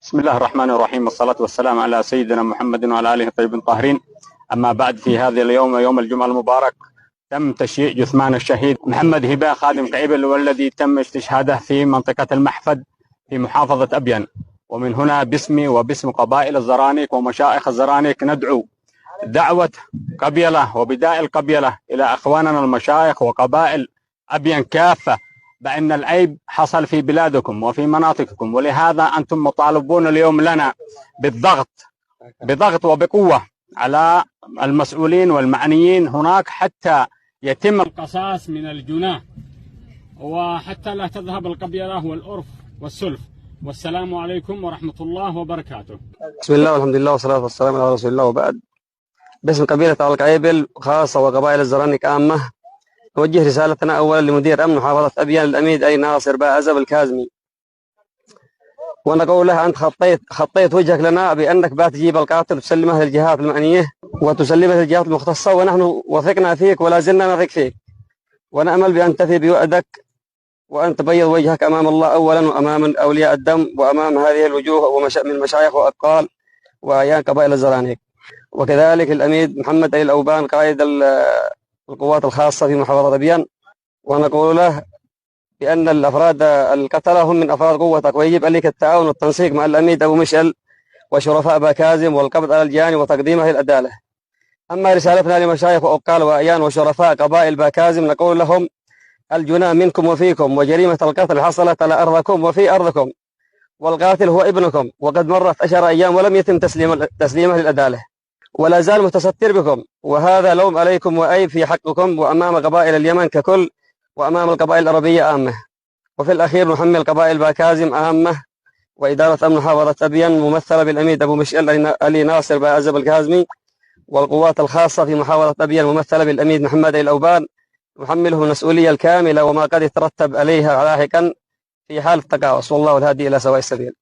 بسم الله الرحمن الرحيم، والصلاة والسلام على سيدنا محمد وعلى آله الطيبين الطاهرين. أما بعد، في هذا اليوم يوم الجمعة المبارك تم تشييع جثمان الشهيد محمد هباه خادم قعيبل، والذي تم استشهاده في منطقة المحفد في محافظة أبين. ومن هنا باسمي وباسم قبائل الزرانيك ومشائخ الزرانيك ندعو دعوة قبيلة وبداء القبيلة إلى أخواننا المشايخ وقبائل أبين كافة بأن العيب حصل في بلادكم وفي مناطقكم، ولهذا أنتم مطالبون اليوم لنا بضغط وبقوة على المسؤولين والمعنيين هناك حتى يتم القصاص من الجناه، وحتى لا تذهب القبيلة والعرف والسلف. والسلام عليكم ورحمة الله وبركاته. بسم الله والحمد لله والصلاة والسلام على رسول الله، وبعد. باسم قبيلة القعيبل خاصة وقبائل الزرانيك عامة، نوجه رسالتنا أولا لمدير أمن محافظة أبين الأميد علي ناصر باعزب الكاظمي، ونقول له: أنت خطيت وجهك لنا بأنك تجيب القاتل وتسلمه للجهات المعنية وتسلمه للجهات المختصة، ونحن وثقنا فيك ولا زلنا نثق فيك، ونأمل بأن تفي بوعدك وأن تبيض وجهك أمام الله أولا، وأمام أولياء الدم، وأمام هذه الوجوه من مشايخ وأبقال وأعيان قبائل الزرانيك. وكذلك الأميد محمد علي الأوبان قائد القوات الخاصة في محافظة أبين، ونقول له بأن الأفراد القتلة هم من أفراد قوتك، ويجب عليك التعاون والتنسيق مع الأميد أبو مشعل وشرفاء باكاظم والقبض على الجاني وتقديمه للعدالة. أما رسالتنا لمشايخ وأبقال وأعيان وشرفاء قبائل باكاظم، نقول لهم: الجناه منكم وفيكم، وجريمة القتل حصلت على أرضكم وفي أرضكم، والقاتل هو ابنكم، وقد مرت 10 أيام ولم يتم تسليمه للعدالة، ولا زال متستر بكم، وهذا لوم عليكم وعيب في حقكم وأمام قبائل اليمن ككل وأمام القبائل العربية عامة. وفي الأخير نحمل قبائل باكاظم عامة وإدارة أمن محافظة أبين ممثلة بالأميد أبو مشعل علي ناصر باعزب الكاظمي، والقوات الخاصة في محافظة أبين ممثلة بالأميد محمد علي الأوبان، نحمله المسؤولية الكاملة وما قد يترتب عليها لاحقا في حال التقاعس، والله الهادي إلى سواء السبيل.